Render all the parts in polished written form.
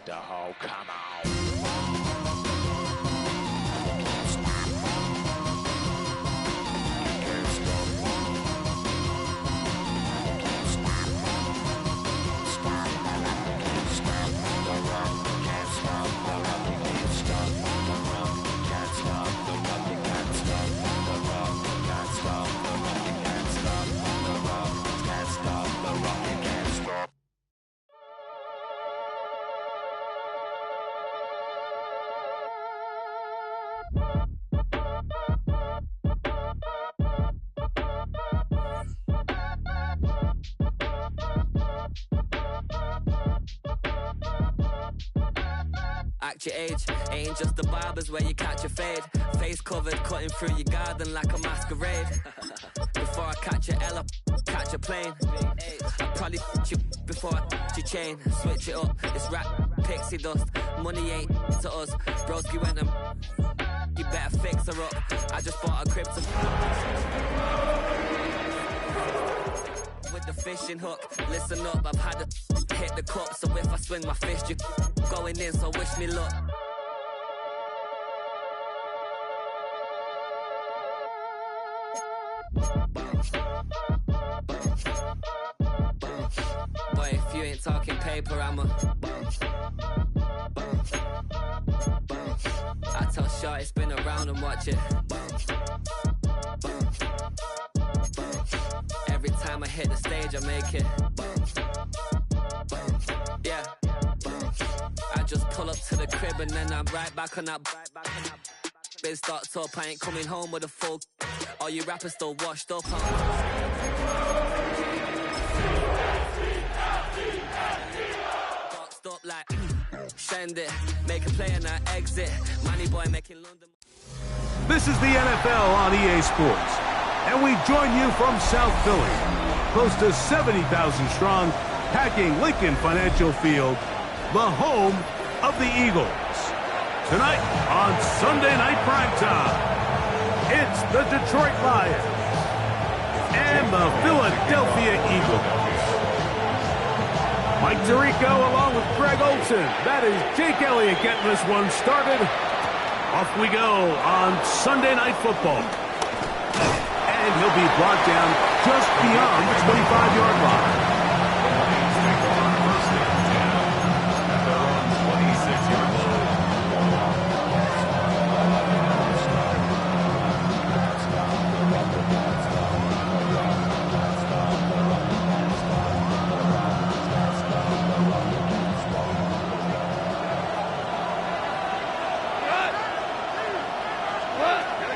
the hole, come on. Act your age, ain't just the barbers where you catch a fade. Face covered, cutting through your garden like a masquerade. Before I catch a L, I catch a plane. I probably f*** you before I f*** your chain. Switch it up, it's rap, pixie dust. Money ain't to us, broski went and you better fix her up. I just bought a crib to with the fishing hook. Listen up, I've had to hit the cup, so if I swing my fist, you going in, so wish me luck. Boy, if you ain't talking paper, I'm a I tell Shorty spin around and watch it. Every time I hit the stage, I make it. Yeah. I just pull up to the crib and then I'm right back on that. Biz starts up, I ain't coming home with a full. All you rappers still washed up, Boxed up like send it, make a play and I exit. Money boy making London. This is the NFL on EA Sports, and we join you from South Philly, close to 70,000 strong, packing Lincoln Financial Field, the home of the Eagles. Tonight on Sunday Night Primetime, it's the Detroit Lions and the Philadelphia Eagles. Mike Tirico along with Greg Olson. That is Jake Elliott getting this one started. Off we go on Sunday Night Football. And he'll be brought down just beyond the 25-yard line.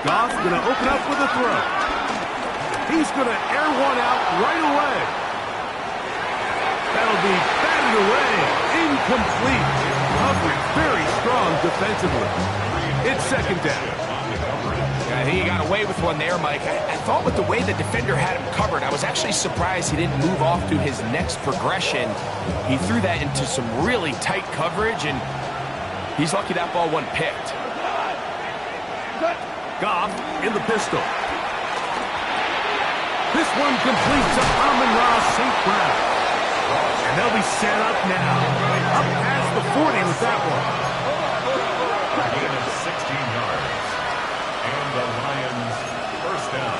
Goff's going to open up with a throw. He's going to air one out right away. That'll be batted away. Incomplete. Coverage very strong defensively. It's second down. I think he got away with one there, Mike. I thought with the way the defender had him covered, I was actually surprised he didn't move off to his next progression. He threw that into some really tight coverage, and he's lucky that ball wasn't picked. Goff in the pistol. This one complete to Amon-Ra St. Brown. And they'll be set up now. Up past the 40 with that one. Gain of 16 yards. And the Lions first down.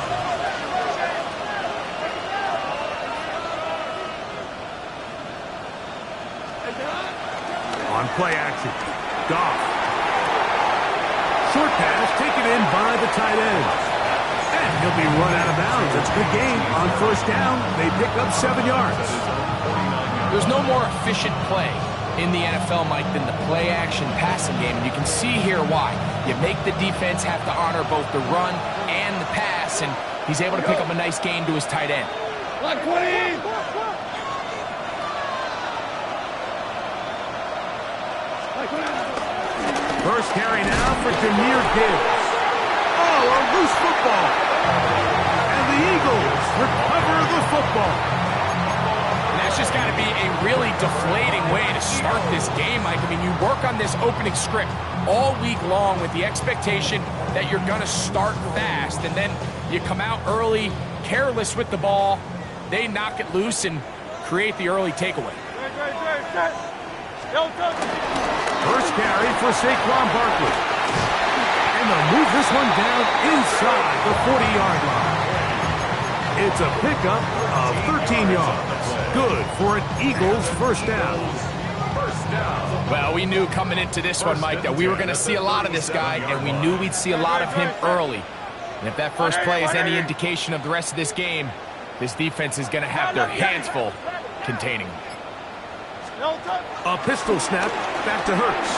On play action. Goff. Short pass taken in by the tight end. And he'll be run out of bounds. It's a good game. On first down, they pick up 7 yards. There's no more efficient play in the NFL, Mike, than the play-action passing game. And you can see here why. You make the defense have to honor both the run and the pass, and he's able to pick up a nice gain to his tight end. First carry now for Jahmyr Gibbs. Oh, a loose football. And the Eagles recover the football. And that's just got to be a really deflating way to start this game, Mike. I mean, you work on this opening script all week long with the expectation that you're going to start fast, and then you come out early, careless with the ball. They knock it loose and create the early takeaway. First carry for Saquon Barkley. And they'll move this one down inside the 40-yard line. It's a pickup of 13 yards. Good for an Eagles first down. Well, we knew coming into this one, Mike, that we were going to see a lot of this guy, and we knew we'd see a lot of him early. And if that first play is any indication of the rest of this game, this defense is going to have their hands full containing him. A pistol snap back to Hurts.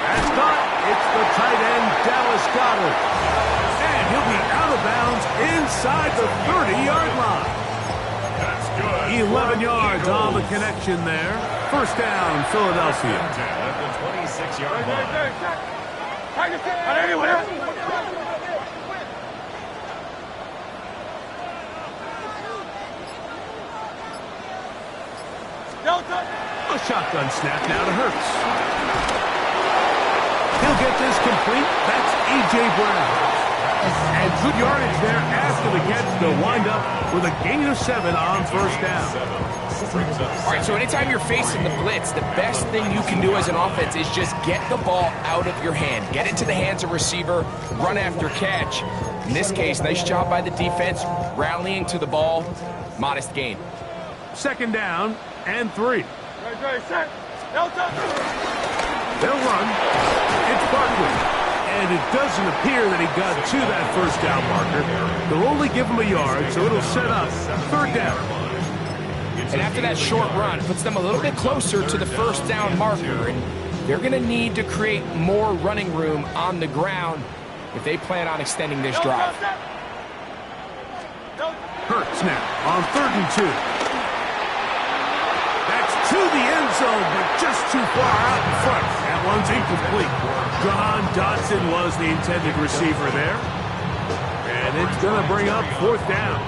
That's caught. It's the tight end, Dallas Goedert. And he'll be out of bounds inside the 30-yard line. That's good. 11 yards on the connection there. First down, Philadelphia. At the 26-yard line. A shotgun snap now to Hurts. He'll get this complete. That's A.J. Brown. And good yardage there after the catch to wind up with a gain of 7 on first down. All right, so anytime you're facing the blitz, the best thing you can do as an offense is just get the ball out of your hand. Get it to the hands of receiver, run after catch. In this case, nice job by the defense, rallying to the ball. Modest gain. Second down and 3. They'll run. It's Barkley. And it doesn't appear that he got to that first down marker. They'll only give him a yard, so it'll set up third down. And after that short run, puts them a little bit closer to the first down marker. And they're going to need to create more running room on the ground if they plan on extending this drive. Hurts now on 3rd and 2. That's to the end zone, but just too far out in front. That one's incomplete. John Dotson was the intended receiver there. And it's going to bring up 4th down.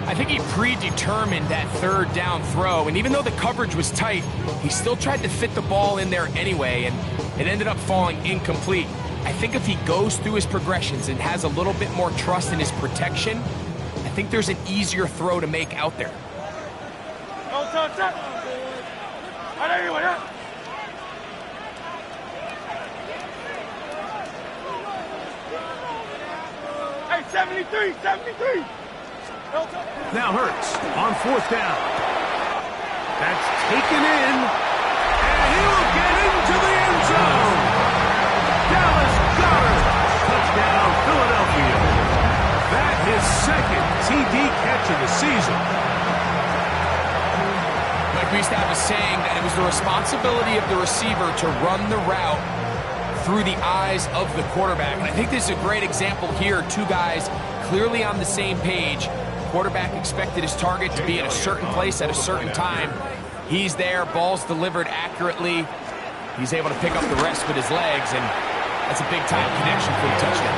I think he predetermined that third down throw, and even though the coverage was tight, he still tried to fit the ball in there anyway, and it ended up falling incomplete. I think if he goes through his progressions and has a little bit more trust in his protection, I think there's an easier throw to make out there. Hey, 73. Now Hurts on 4th down. That's taken in, and he will get into the end zone. Dallas Goedert, touchdown Philadelphia. That is 2nd TD catch of the season. Like we used to have a saying that it was the responsibility of the receiver to run the route through the eyes of the quarterback. And I think this is a great example here. Two guys clearly on the same page. Quarterback expected his target to be in a certain place at a certain time. He's there, ball's delivered accurately. He's able to pick up the rest with his legs, and that's a big-time connection for the touchdown.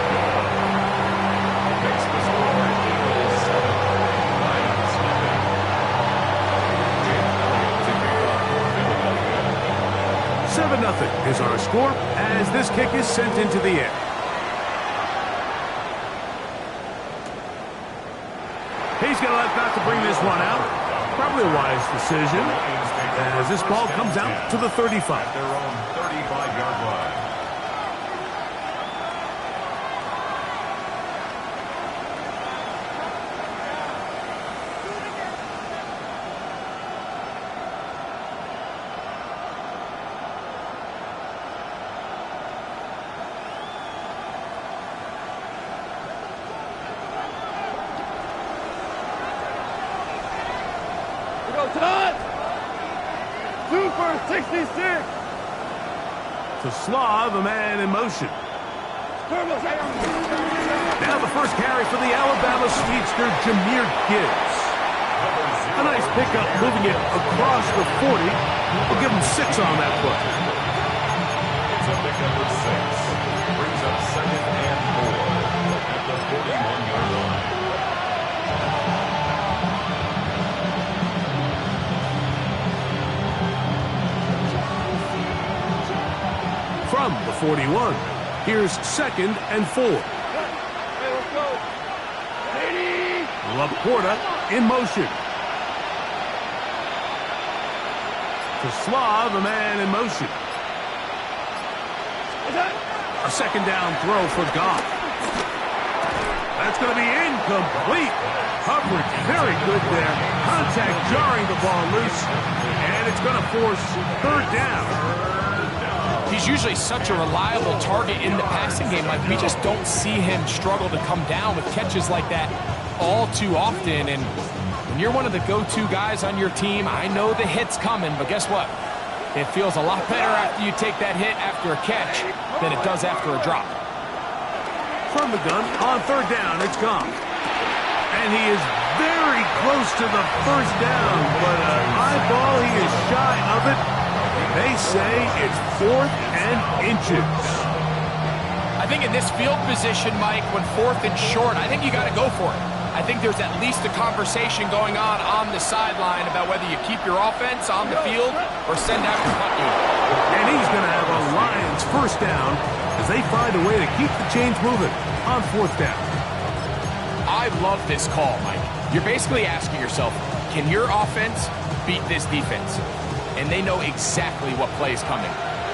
Makes the score Eagles 7, Lions nothing. 7-0 is our score as this kick is sent into the air. He's going to let back to bring this one out. Probably a wise decision as this ball comes out to the 35. Their own 35-yard line. Super 66. To Slav, a man in motion. Now the first carry for the Alabama speedster, Jahmyr Gibbs. A nice pickup, moving it across the 40. We'll give him 6 on that play. It's a pickup of 6. Brings up 2nd and 4 at the 41-yard line. From the 41, here's 2nd and 4. Laporta in motion. To Slav, a man in motion. A second down throw for Goff. That's going to be incomplete. Coverage very good there. Contact jarring the ball loose. And it's going to force third down. He's usually such a reliable target in the passing game. Like, we just don't see him struggle to come down with catches like that all too often. And when you're one of the go-to guys on your team, I know the hit's coming, but guess what? It feels a lot better after you take that hit after a catch than it does after a drop. From the gun, on third down, it's Goff. And he is very close to the first down, but an eyeball, he is shy of it. They say it's 4th and inches. I think in this field position, Mike, when 4th and short, I think you got to go for it. I think there's at least a conversation going on the sideline about whether you keep your offense on the field or send out your punt unit. And he's going to have a Lions first down as they find a way to keep the chains moving on 4th down. I love this call, Mike. You're basically asking yourself, can your offense beat this defense? And they know exactly what play is coming.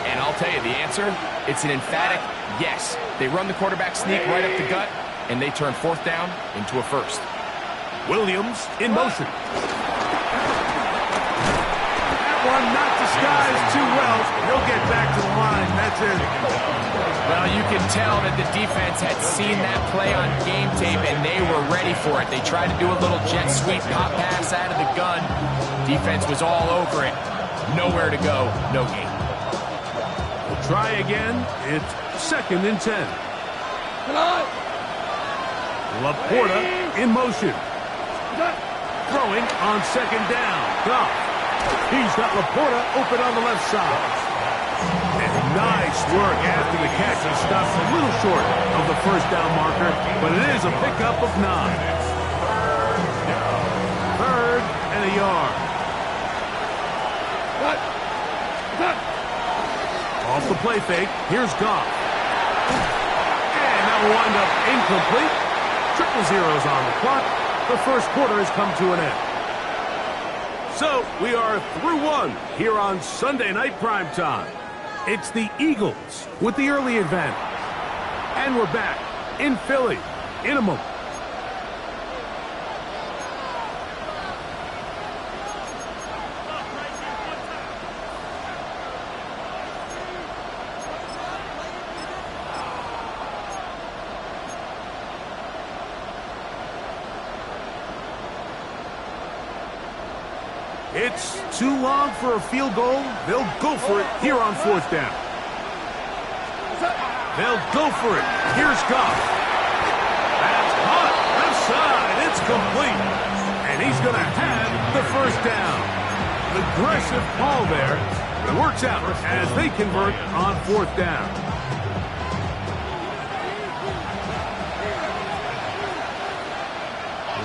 And I'll tell you the answer, it's an emphatic yes. They run the quarterback sneak right up the gut, and they turn 4th down into a first. Williams in motion. That one not disguised too well. He'll get back to the line. That's it. Well, you can tell that the defense had seen that play on game tape, and they were ready for it. They tried to do a little jet sweep pop pass out of the gun. Defense was all over it. Nowhere to go, no gain. We'll try again. It's 2nd and 10. Laporta in motion. Throwing on 2nd down. Goff. He's got Laporta open on the left side. And nice work after the catch. He stops a little short of the first down marker, but it is a pickup of 9. 3rd and a yard. Off the play fake, here's Goff. And that will wind up incomplete. 0-0s on the clock. The first quarter has come to an end. So, we are through 1 here on Sunday Night Primetime. It's the Eagles with the early advantage. And we're back in Philly in a moment. It's too long for a field goal. They'll go for it here on 4th down. They'll go for it. Here's Goff. That's hot. Left side. It's complete. And he's going to have the first down. Aggressive call there. It works out as they convert on 4th down.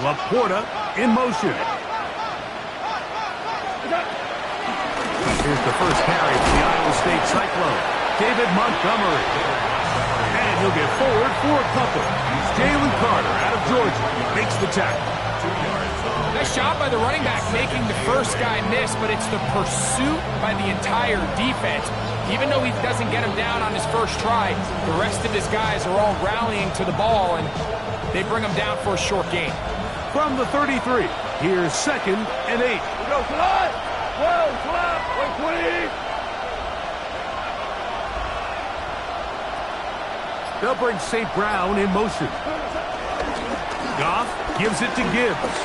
Laporta in motion. Here's the first carry for the Iowa State Cyclone, David Montgomery. And he'll get forward for a couple. Jalen Carter out of Georgia makes the tackle. Nice job by the running back making the first guy miss, but it's the pursuit by the entire defense. Even though he doesn't get him down on his first try, the rest of his guys are all rallying to the ball, and they bring him down for a short gain. From the 33, here's 2nd and 8. Go, Fly! Well, Fly! 120! They'll bring St. Brown in motion. Goff gives it to Gibbs.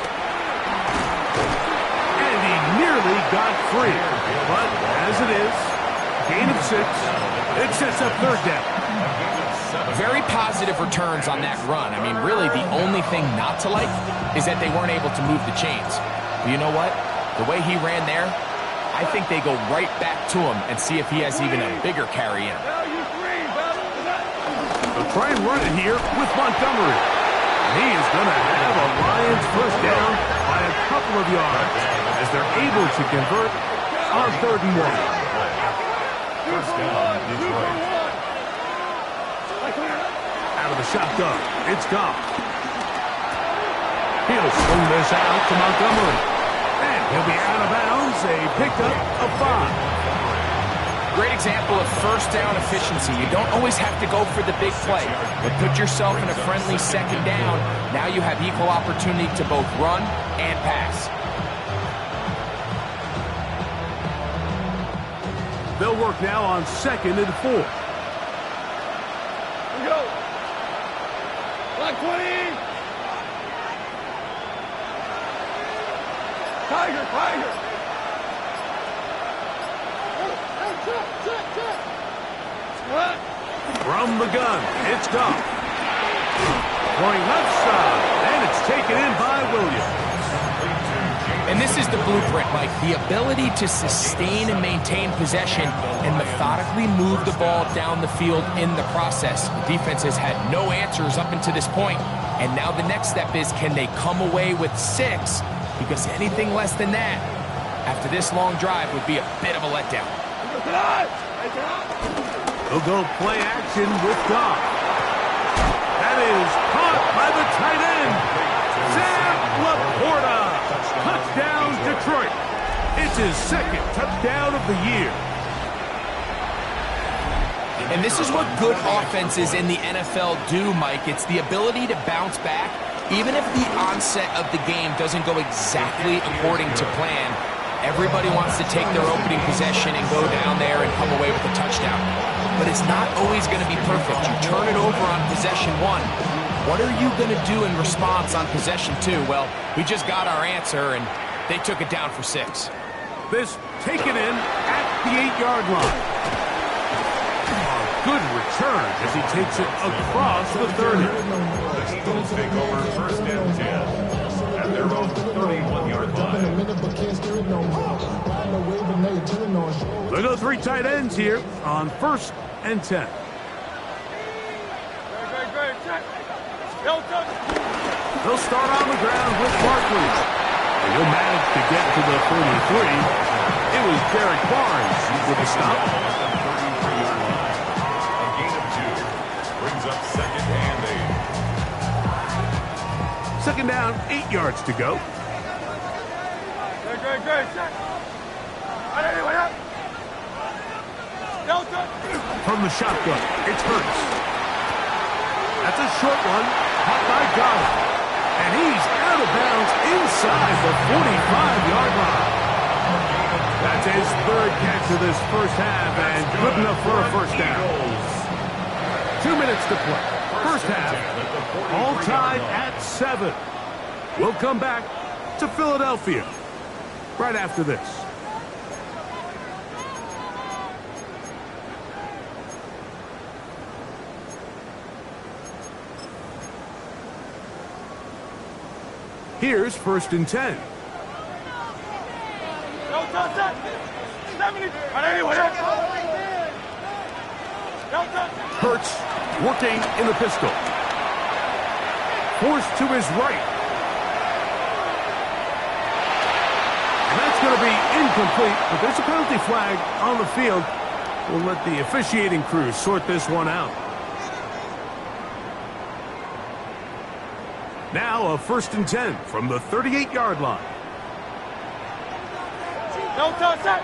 And he nearly got free. But as it is, gain of 6. It sets up 3rd down. Very positive returns on that run. I mean, really, the only thing not to like is that they weren't able to move the chains. But you know what? The way he ran there, I think they go right back to him and see if he has even a bigger carry in him. They'll try and run it here with Montgomery. He is going to have a Lions first down by a couple of yards as they're able to convert on 3rd and 1. First down, Detroit. Out of the shotgun, it's Goff. He'll swing this out to Montgomery. And he'll be out of bounds, a pickup of 5. example of first down efficiency. You don't always have to go for the big play, but put yourself in a friendly second down. Now you have equal opportunity to both run and pass. They'll work now on 2nd and 4. Here we go. Black 20. Tiger, Tiger. What? From the gun, it's Goff. Going left side, and it's taken in by Williams. And this is the blueprint, Mike. The ability to sustain and maintain possession and methodically move the ball down the field in the process. The defense has had no answers up until this point, and now the next step is, can they come away with 6? Because anything less than that, after this long drive, would be a bit of a letdown. They'll go play action with Goff. That is caught by the tight end, Sam Laporta. Touchdown, Detroit. It's his 2nd touchdown of the year. And this is what good offenses in the NFL do, Mike. It's the ability to bounce back, even if the onset of the game doesn't go exactly according to plan. Everybody wants to take their opening possession and go down there and come away with a touchdown. But it's not always going to be perfect. You turn it over on possession 1. What are you going to do in response on possession 2? Well, we just got our answer, and they took it down for 6. This taken in at the 8-yard line. A good return as he takes it across the 30. The Eagles take over 1st and 10 at their own 31-yard line. They go 3 tight ends here on 1st and 10. They'll start on the ground with Barkley. And he'll manage to get to the 43. It was Derek Barnes with the stop. A gain of 2 brings up 2nd and 8. 2nd down, 8 yards to go. From the shotgun, it's Hurts. That's a short one, caught by Goff. And he's out of bounds inside the 45-yard line. That's his 3rd catch of this first half, and good enough for a first down. 2 minutes to play. First half, all tied at 7. We'll come back to Philadelphia right after this. Here's 1st and 10. Hurts working in the pistol. Forced to his right. And that's going to be incomplete, but there's a penalty flag on the field. We'll let the officiating crew sort this one out. Now a 1st and 10 from the 38-yard line. No touch that.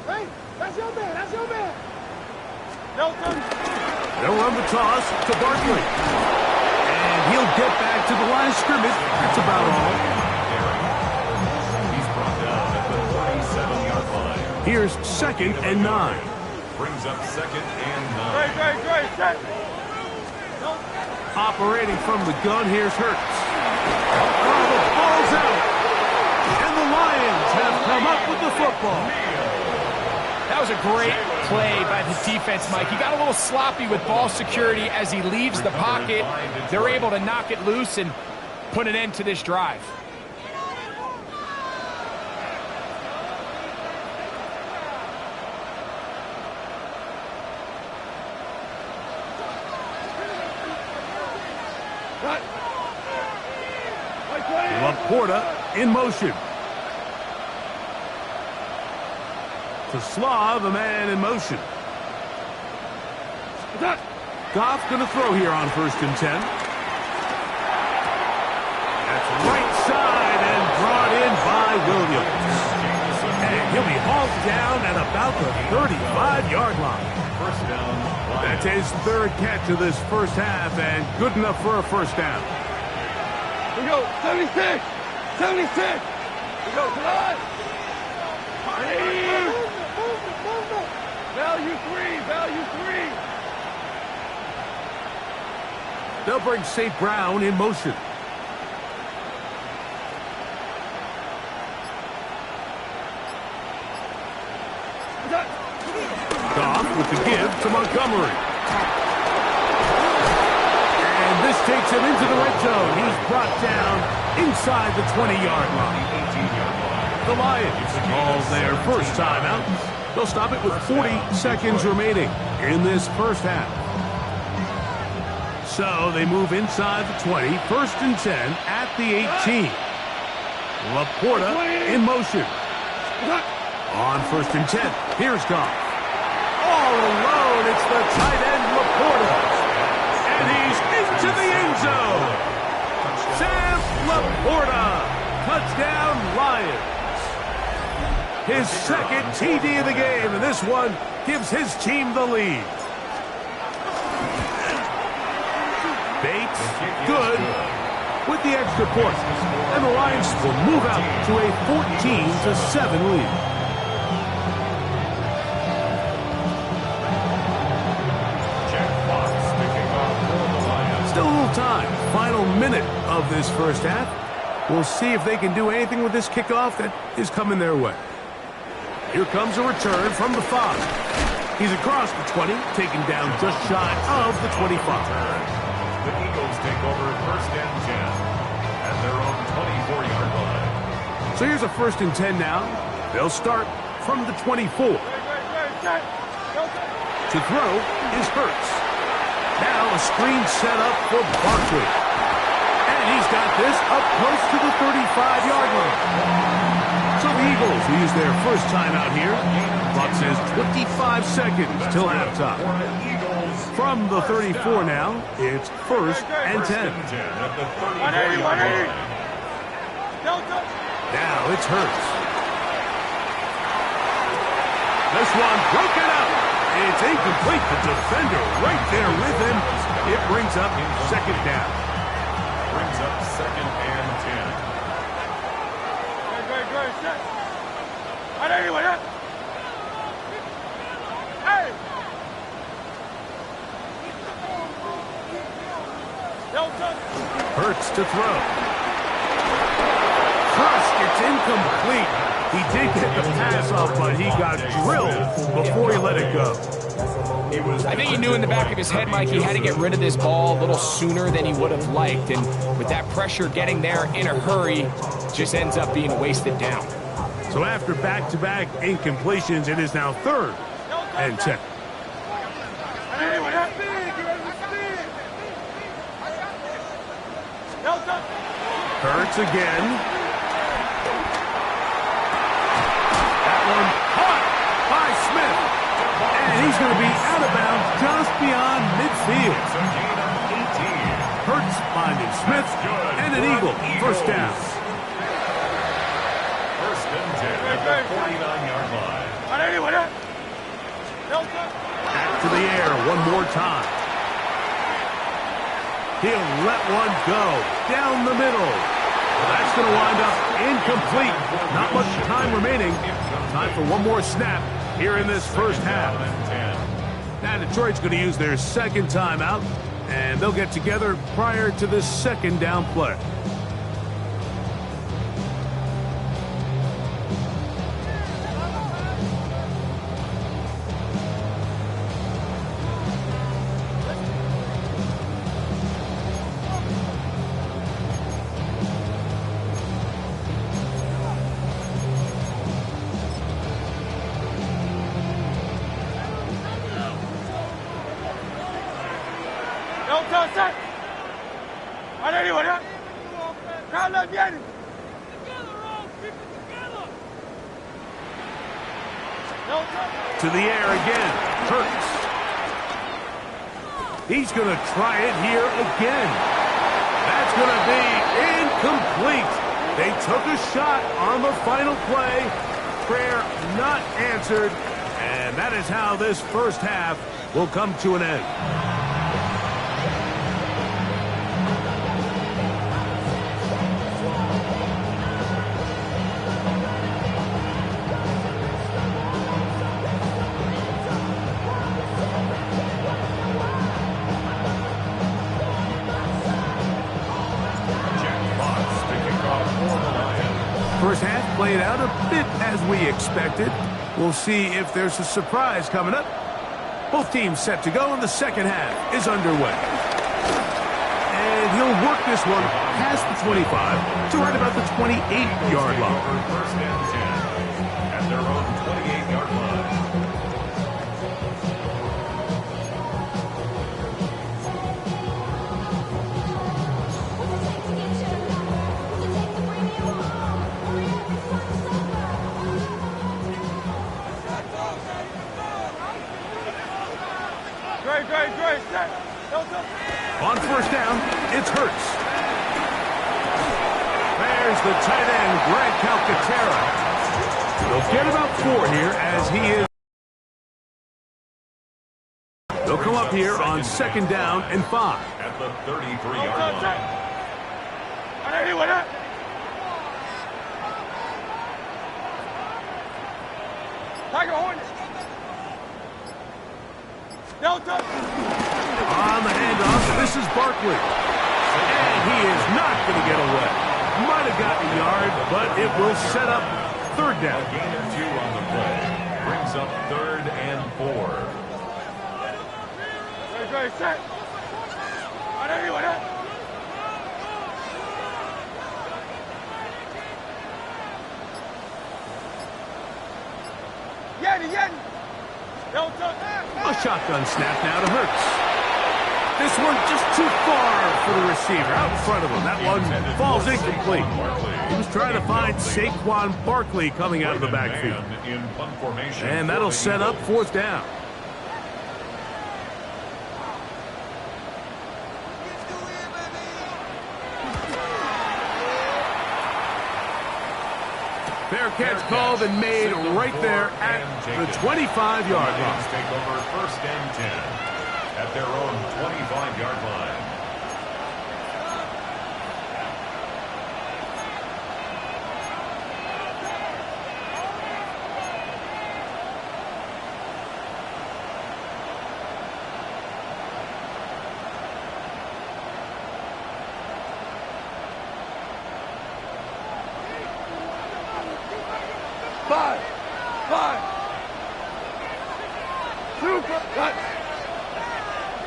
Hey, that's your man. That's your man. No touch. They'll run the toss to Barkley. And he'll get back to the line of scrimmage. That's about all. Here's 2nd and 9. Brings up 2nd and 9. Great. Set. Operating from the gun, here's Hurts. Oh, the ball's out. And the Lions have come up with the football. That was a great play by the defense, Mike. He got a little sloppy with ball security as he leaves the pocket. They're able to knock it loose and put an end to this drive. Laporta in motion. To Slav, a man in motion. Goff going to throw here on 1st and 10. That's right side and brought in by Williams. And he'll be hauled down at about the 35-yard line. First down. That's his 3rd catch of this first half and good enough for a first down. We go, 76! 76! We go, come on! Value 3! Value 3! They'll bring St. Brown in motion. Goff with the give to Montgomery. And this takes him into the red zone. He's brought down inside the 20-yard line. The Lions call their first timeout. They'll stop it with 40 seconds remaining in this first half. So they move inside the 20, 1st and 10 at the 18. Laporta in motion. On 1st and 10, here's Goff. All alone, it's the tight end Laporta. And he's into the end zone. Sam Laporta, touchdown Lions. His 2nd TD of the game, and this one gives his team the lead. Bates, good, with the extra point. And the Lions will move out to a 14-7 lead. Still a little time. Final minute of this first half. We'll see if they can do anything with this kickoff that is coming their way. Here comes a return from the 5. He's across the 20, taken down just shy of the 25. The Eagles take over 1st and 10 at their own 24-yard line. So here's a 1st and 10 now. They'll start from the 24. To throw is Hurts. Now a screen set up for Barkley. And he's got this up close to the 35-yard line. So the Eagles will use their first timeout here. Clock says 25 seconds till halftime. From the 34 now, it's 1st and 10. Now it's Hurts. This one broken up. It's incomplete. The defender right there with him. It brings up 2nd down. Brings up 2nd and 10. Hurts to throw. Crushed. It's incomplete. He did get the pass off, but he got drilled before he let it go. I think he knew in the back of his head, Mike, he had to get rid of this ball a little sooner than he would have liked. And with that pressure getting there in a hurry, just ends up being wasted down. So after back-to-back incompletions, it is now 3rd and 10. Hurts again. That one caught by Smith. And he's going to be out of bounds just beyond midfield. Hurts finding Smith and an Eagle. First down. 1st and 10 at the 49-yard line. Back to the air one more time. He'll let one go down the middle. That's going to wind up incomplete. Not much time remaining. Time for one more snap here in this first half. Now Detroit's going to use their 2nd timeout, and they'll get together prior to this 2nd down play. To the air again. Hurts. He's going to try it here again. That's going to be incomplete. They took a shot on the final play. Prayer not answered. And that is how this first half will come to an end. First half played out a bit as we expected. We'll see if there's a surprise coming up. Both teams set to go, and the second half is underway. And he'll work this one past the 25 to right about the 28-yard line. First and 10 at their own 28-yard line. On first down, it's Hurts. There's the tight end, Greg Calcaterra. They'll get about 4 here as he is. They'll come up here on second down and 5. At the 33-yard line. On the handoff, this is Barkley. And he is not going to get away. Might have gotten a yard, but it will set up third down. A gain of 2 on the play. Brings up 3rd and 4. Set. A shotgun snap now to Hurts. This one just too far for the receiver out in front of him. That one falls incomplete. He was trying to find Saquon Barkley coming out of the backfield. And that'll set up fourth down. Fair catch called and made right there at the 25-yard line. Take over first and 10 at their own 25-yard line.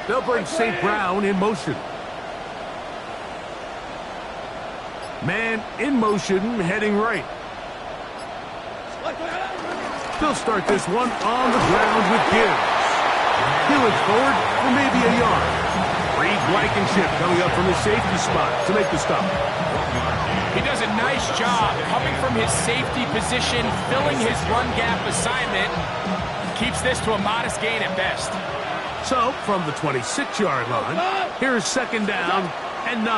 They'll bring St. Brown in motion. Man in motion, heading right. They'll start this one on the ground with Gibbs. Peeling forward for maybe a yard. Reed Blankenship coming up from his safety spot to make the stop. He does a nice job coming from his safety position, filling his run gap assignment. Keeps this to a modest gain at best. So, from the 26-yard line, here's second down and 9.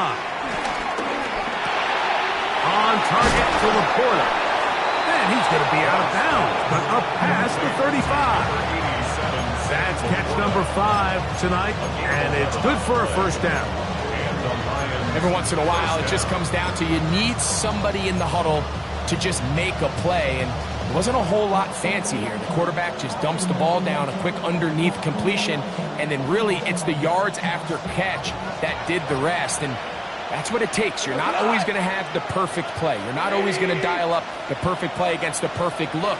On target to Laporta. And he's going to be out of bounds, but up past the 35. That's catch number 5 tonight, and it's good for a first down. Every once in a while, it just comes down to you need somebody in the huddle to just make a play, and it wasn't a whole lot fancy here. The quarterback just dumps the ball down, a quick underneath completion, and then really it's the yards after catch that did the rest, and that's what it takes. You're not always going to have the perfect play. You're not always going to dial up the perfect play against the perfect look.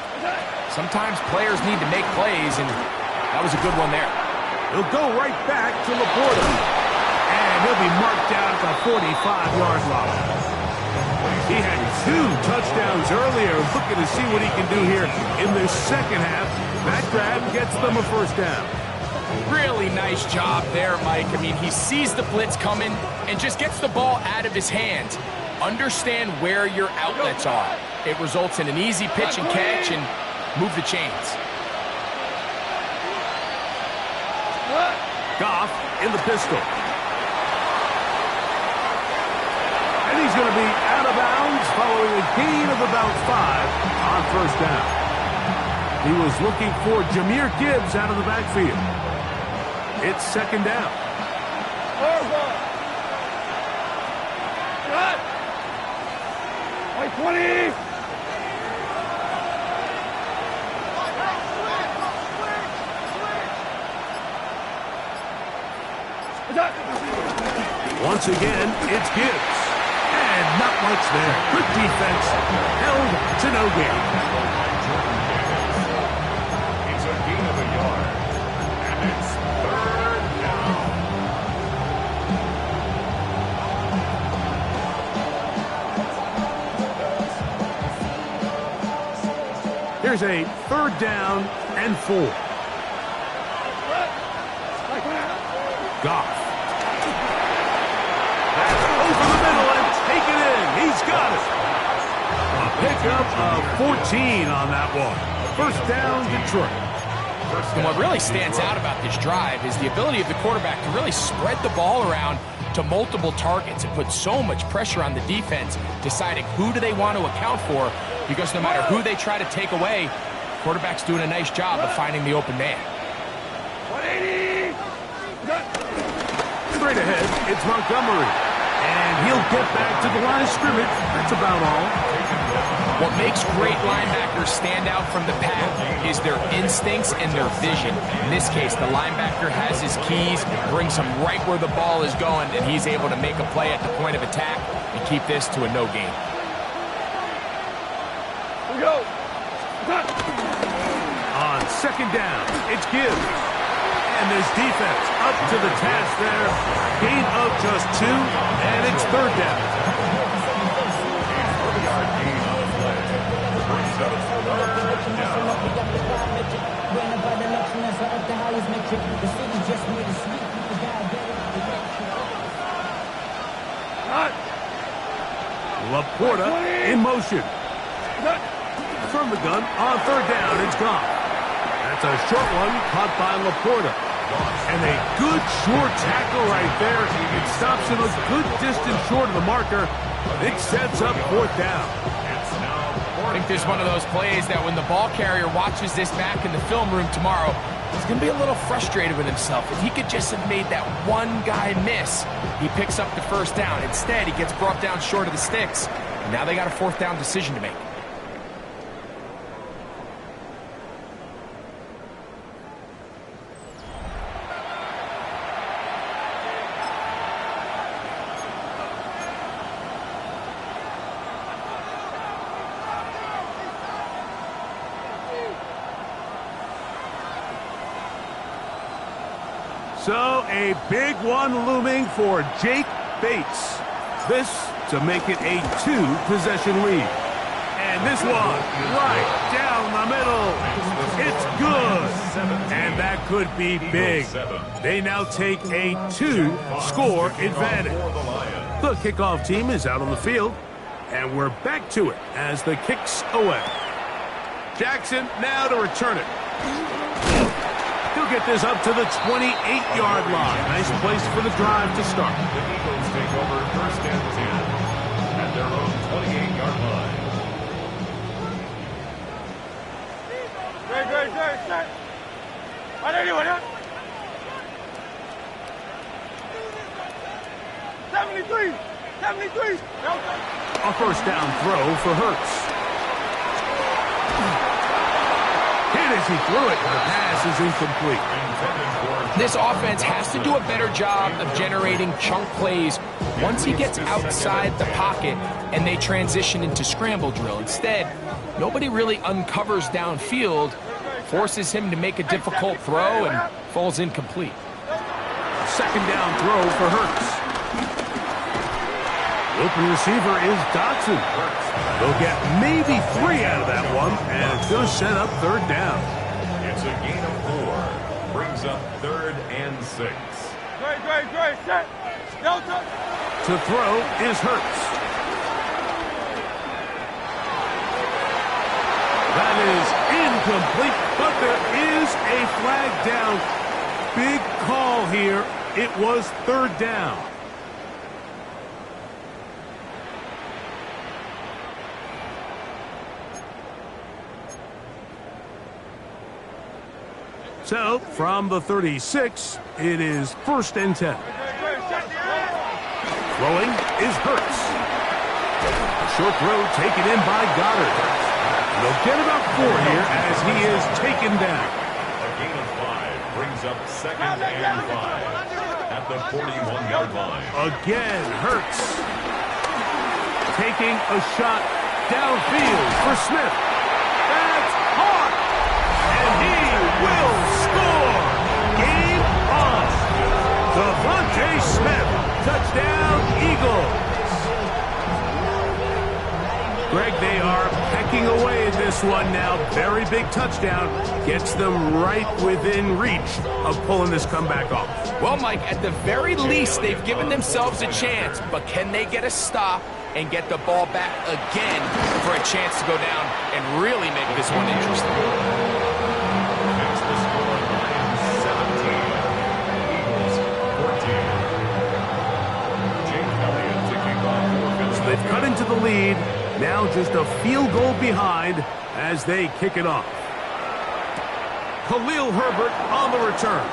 Sometimes players need to make plays, and that was a good one there. He'll go right back to Laporta, and he'll be marked down at the 45-yard line. He had 2 touchdowns earlier, looking to see what he can do here in the second half. That grab gets them a first down. Really nice job there, Mike. I mean, he sees the blitz coming and just gets the ball out of his hands. Understand where your outlets are. It results in an easy pitch and catch and move the chains. Goff in the pistol. And he's going to be out of bounds following a gain of about 5 on first down. He was looking for Jahmyr Gibbs out of the backfield. It's second down. Cut! 20! Once again, it's Gibbs. And not much there. Good defense. Held to no gain. It's a gain of a yard. And it's third down. Here's a third down and 4. Goff. That's over the middle and taken in. He's got it. A pickup of 14 on that one. First down, Detroit. And what really stands out about this drive is the ability of the quarterback to really spread the ball around to multiple targets and put so much pressure on the defense, deciding who do they want to account for, because no matter who they try to take away, quarterback's doing a nice job of finding the open man. 180! Straight ahead, it's Montgomery. And he'll get back to the line of scrimmage. That's about all. What makes great linebackers stand out from the pack is their instincts and their vision. In this case, the linebacker has his keys, brings him right where the ball is going, and he's able to make a play at the point of attack and keep this to a no gain. Here we go. Cut! On second down, it's Gibbs. And this defense up to the task there. Gain of just 2, and it's third down. Laporta in motion. From the gun on third down, it's gone. That's a short one caught by Laporta. And a good short tackle right there. It stops him a good distance short of the marker. It sets up fourth down. I think there's one of those plays that when the ball carrier watches this back in the film room tomorrow, he's going to be a little frustrated with himself. If he could just have made that one guy miss, he picks up the first down. Instead, he gets brought down short of the sticks. And now they got a fourth down decision to make. So a big one looming for Jake Bates. This to make it a 2-possession lead. And this one right down the middle. It's good. And that could be big. They now take a 2-score advantage. The kickoff team is out on the field. And we're back to it as the kick's away. Jackson now to return it. He'll get this up to the 28-yard line. Nice place for the drive to start. The Eagles take over first and 10 at their own 28-yard line. Great, set. Right anyway, 73. A first down throw for Hurts. Hit as he threw it. The pass is incomplete. This offense has to do a better job of generating chunk plays once he gets outside the pocket and they transition into scramble drill. Instead, nobody really uncovers downfield, forces him to make a difficult throw, and falls incomplete. Second down throw for Hurts. The open receiver is Dotson. They'll get maybe 3 out of that one, and it's going to set up third down. It's a gain of 4. Brings up third and 6. Great, set. Delta. To throw is Hurts. That is incomplete, but there is a flag down. big call here. It was third down. So, from the 36, it is 1st and 10. Throwing is Hurts. A short throw taken in by Goddard. They'll get about 4 here as he is taken down. A gain of 5 brings up 2nd and 5 at the 41-yard line. Again, Hurts taking a shot downfield for Smith. That's hard. And he will score. Game on. Devontae Smith. Touchdown, Eagles. Greg, they are pecking away at this one now. Very big touchdown. Gets them right within reach of pulling this comeback off. Well, Mike, at the very least, they've given themselves a chance. But can they get a stop and get the ball back again for a chance to go down and really make this one interesting? That's the score. Lions 17, Eagles 14. Jake Elliott to kick off for So they've cut into the lead. Now just a field goal behind as they kick it off. Khalil Herbert on the return.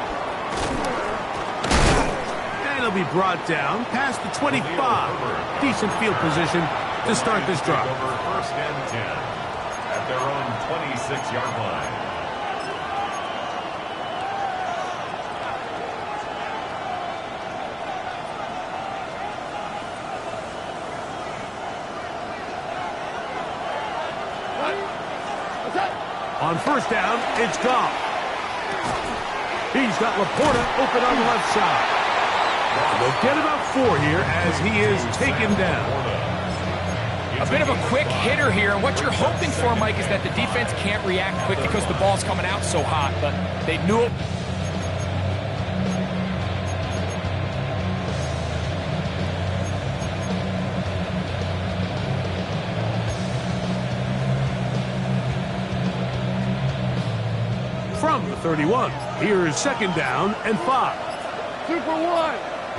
And he'll be brought down past the 25. Decent field position to start this drive. Over 1st and 10 at their own 26-yard line. On 1st down, it's Goff. He's got Laporta open on the left side. They'll get about 4 here as he is taken down. A bit of a quick hitter here. And what you're hoping for, Mike, is that the defense can't react quick because the ball's coming out so hot. But they knew it. From the 31, here is 2nd down and 5. 2 for 1.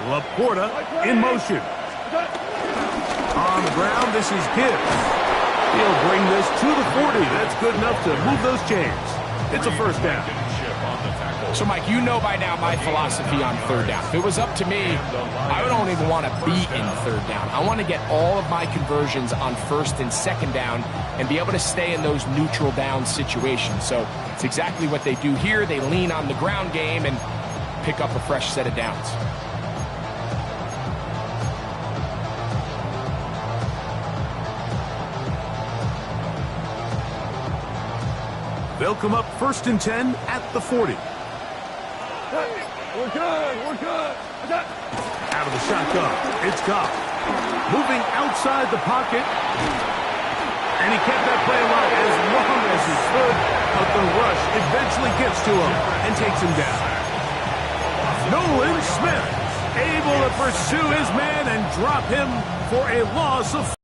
Laporta in motion. On the ground, this is Gibbs. He'll bring this to the 40. That's good enough to move those chains. It's a 1st down. So, Mike, you know by now my philosophy on 3rd down. If it was up to me, I don't even want to be in 3rd down. I want to get all of my conversions on 1st and 2nd down and be able to stay in those neutral down situations. So it's exactly what they do here. They lean on the ground game and pick up a fresh set of downs. They'll come up 1st and 10 at the 40. We're good. We're good. Out of the shotgun, it's Goff. Moving outside the pocket. And he kept that play alive as long as he could. But the rush eventually gets to him and takes him down. Nolan Smith able to pursue his man and drop him for a loss of 4.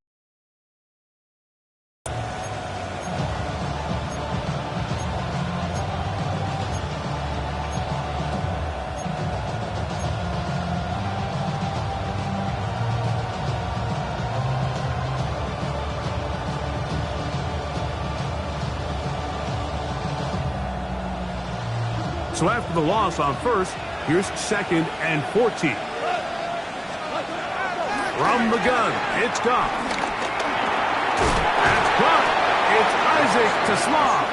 So after the loss on 1st, here's 2nd and 14. From the gun, it's Goff. That's caught. It's Isaac to Slav.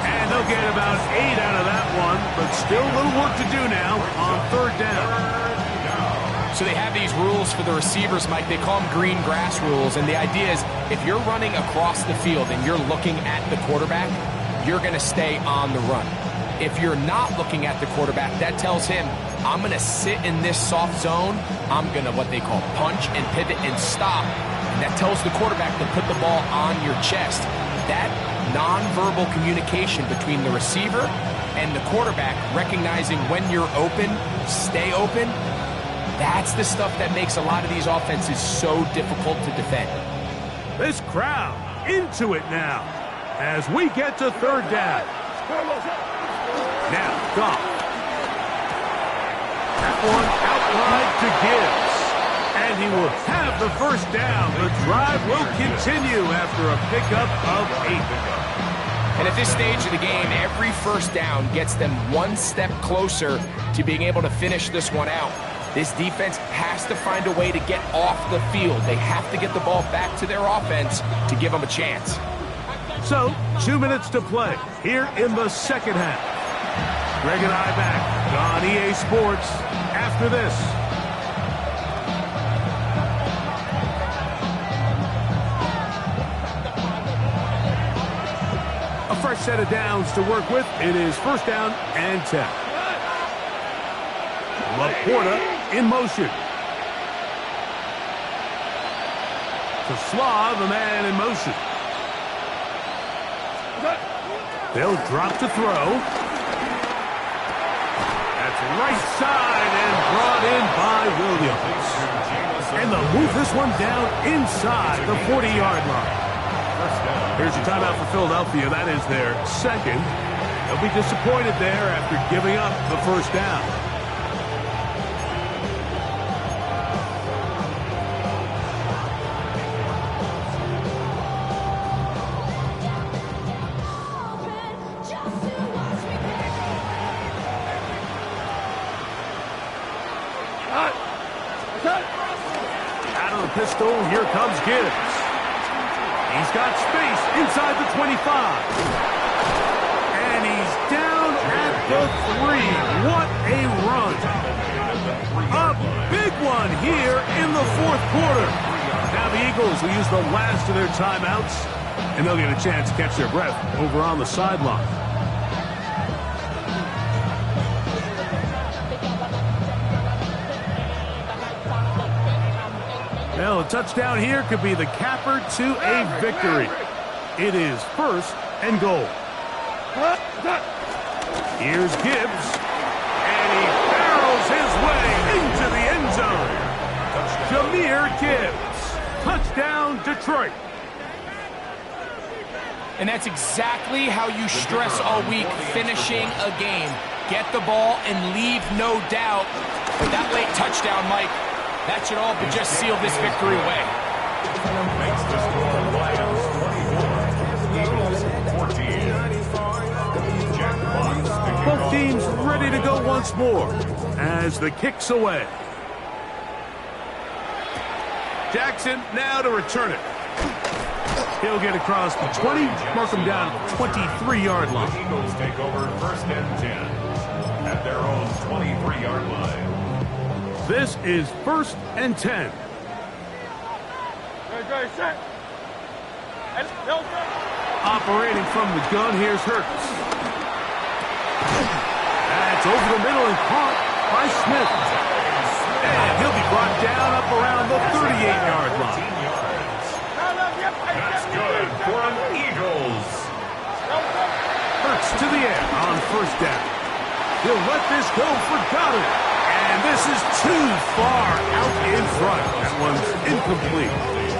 And they'll get about 8 out of that one, but still a little work to do now on 3rd down. So they have these rules for the receivers, Mike. They call them green grass rules. And the idea is if you're running across the field and you're looking at the quarterback, you're going to stay on the run. If you're not looking at the quarterback, that tells him, I'm going to sit in this soft zone. I'm going to what they call punch and pivot and stop. And that tells the quarterback to put the ball on your chest. That nonverbal communication between the receiver and the quarterback, recognizing when you're open, stay open, that's the stuff that makes a lot of these offenses so difficult to defend. This crowd into it now as we get to 3rd down. Now, Goff. That one out wide to Gibbs. And he will have the first down. The drive will continue after a pickup of 8. And at this stage of the game, every first down gets them one step closer to being able to finish this one out. This defense has to find a way to get off the field. They have to get the ball back to their offense to give them a chance. So, 2 minutes to play here in the second half. Greg and I back on EA Sports after this. A fresh set of downs to work with. It is first down and 10. Laporta in motion. To Slav, a man in motion. They'll drop to throw. That's right side and brought in by Williams. And they'll move this one down inside the 40-yard line. Here's your timeout for Philadelphia. That is their second. They'll be disappointed there after giving up the first down. Out of the pistol, here comes Gibbs. He's got space inside the 25. And he's down at the 3. What a run. A big one here in the fourth quarter. Now the Eagles will use the last of their timeouts, and they'll get a chance to catch their breath over on the sideline. Well, a touchdown here could be the capper to a victory. It is first and goal. Here's Gibbs, and he barrels his way into the end zone. Jahmyr Gibbs, touchdown Detroit. And that's exactly how you stress all week, finishing a game. Get the ball and leave no doubt. With that late touchdown, Mike, that should all but just seal this victory away. Makes the score Lions 24, Eagles 14. Jack Fox to kick Both off. teams ready to go once more as the kick's away. Jackson now to return it. He'll get across the 20, mark him down at the 23-yard line. The Eagles take over first and 10 at their own 23-yard line. This is first and 10. Operating from the gun, here's Hurts. That's over the middle and caught by Smith. And he'll be brought down up around the 38-yard line. That's good for an Eagles. Hurts to the air on first down. He'll let this go for Goddard. And this is too far out in front. That one's incomplete.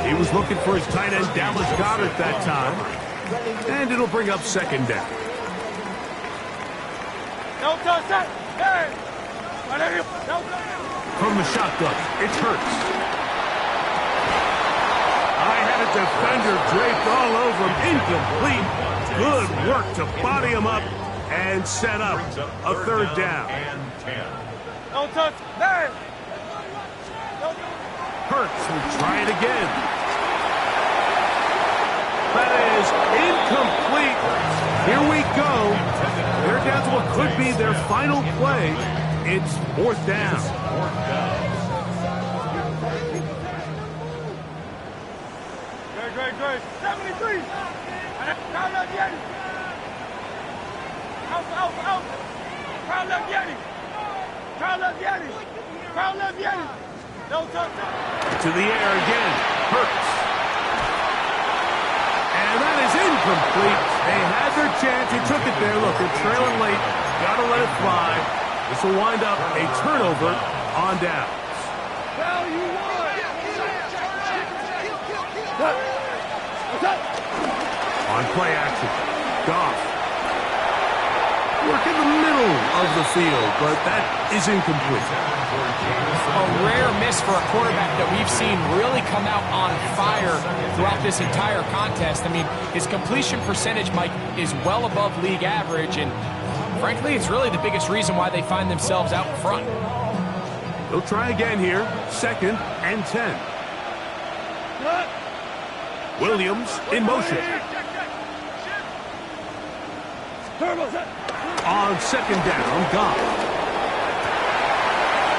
He was looking for his tight end, Dallas Goddard, that time. And it'll bring up second down. From the shotgun, it's Hurts. I had a defender draped all over him. Incomplete. Good work to body him up and set up a third down. And 10. Hurts will try it again. That is incomplete. Here we go. They're down to what could be their final play. It's fourth down. Great. 73. Crowd left Yeti. Out. Crowd left Yeti. No touchdown. To the air again. Hurts. And that is incomplete. They had their chance. He took it there. Look, they're trailing late. Got to let it fly. This will wind up a turnover on downs. On play action. Goff. work in the middle of the field, but that is incomplete. A rare miss for a quarterback that we've seen really come out on fire throughout this entire contest. I mean, his completion percentage, Mike, is well above league average, and frankly, it's really the biggest reason why they find themselves out front. They'll try again here, 2nd and 10. Williams in motion. On 2nd down, Goff.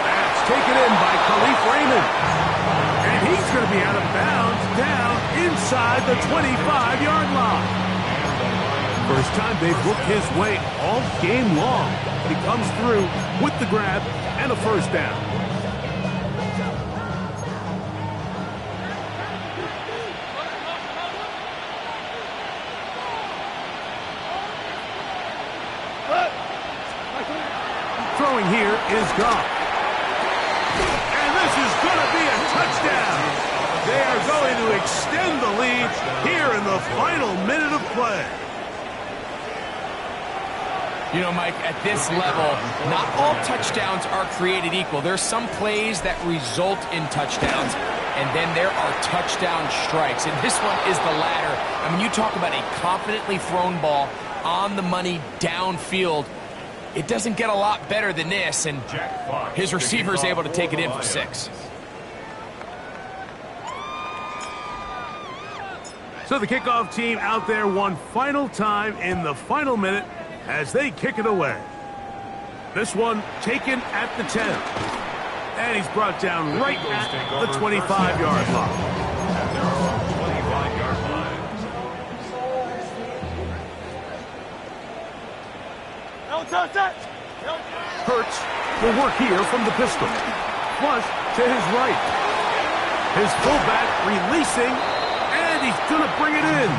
That's taken in by Khalif Raymond. And he's going to be out of bounds down inside the 25-yard line. First time they've looked his way all game long. He comes through with the grab and a first down. Throwing here is Goff. And this is going to be a touchdown. They are going to extend the lead here in the final minute of play. You know, Mike, at this level, not all touchdowns are created equal. There's some plays that result in touchdowns, and then there are touchdown strikes. And this one is the latter. I mean, you talk about a confidently thrown ball on the money downfield. It doesn't get a lot better than this, and his receiver is able to take it in for 6. So the kickoff team out there one final time in the final minute as they kick it away. This one taken at the 10. And he's brought down right at the 25-yard line. Hurts will work here from the pistol. Flush to his right. His fullback releasing, and he's going to bring it in.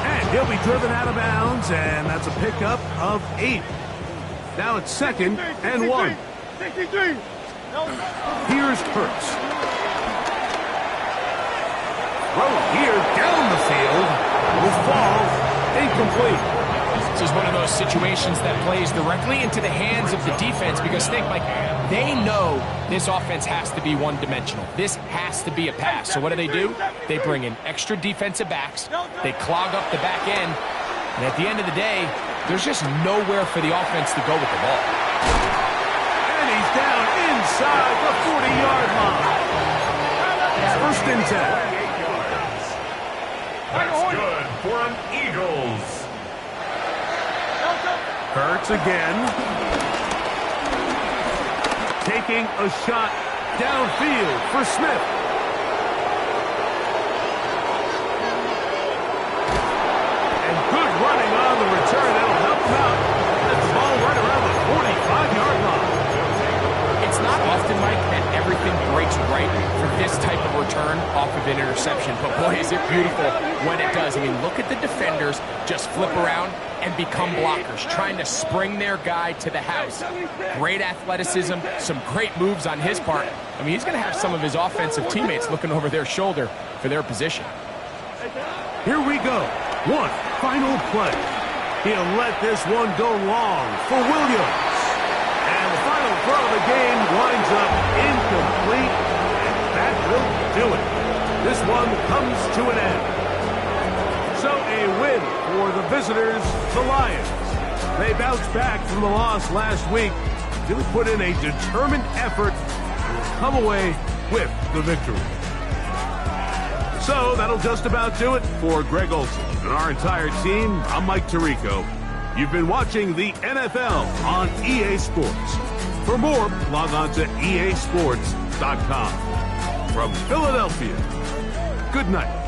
And he'll be driven out of bounds, and that's a pickup of 8. Now it's 2nd and 1. Here's Hurts. Throw here down the field will fall incomplete. This is one of those situations that plays directly into the hands of the defense because think, Mike, they know this offense has to be one-dimensional. This has to be a pass. So what do? They bring in extra defensive backs. They clog up the back end. And at the end of the day, there's just nowhere for the offense to go with the ball. And he's down inside the 40-yard line. 1st and 10. That's good for an Eagles. Hurts again. Taking a shot downfield for Smith. And good running on the return. That'll help him out. That's the ball right around the 45-yard line. It's not often, Mike, that everything breaks right for this type of return off of an interception. But boy, is it beautiful when it does. I mean, look at the defenders just flip around and become blockers, trying to spring their guy to the house. Great athleticism, some great moves on his part. I mean, he's going to have some of his offensive teammates looking over their shoulder for their position. Here we go. One final play. He'll let this one go long for Williams. And the final throw of the game winds up incomplete. And that will do it. This one comes to an end. So a win for the visitors, the Lions. They bounced back from the loss last week. Really put in a determined effort to come away with the victory. So that'll just about do it for Greg Olsen and our entire team. I'm Mike Tirico. You've been watching the NFL on EA Sports. For more, log on to easports.com. From Philadelphia, good night.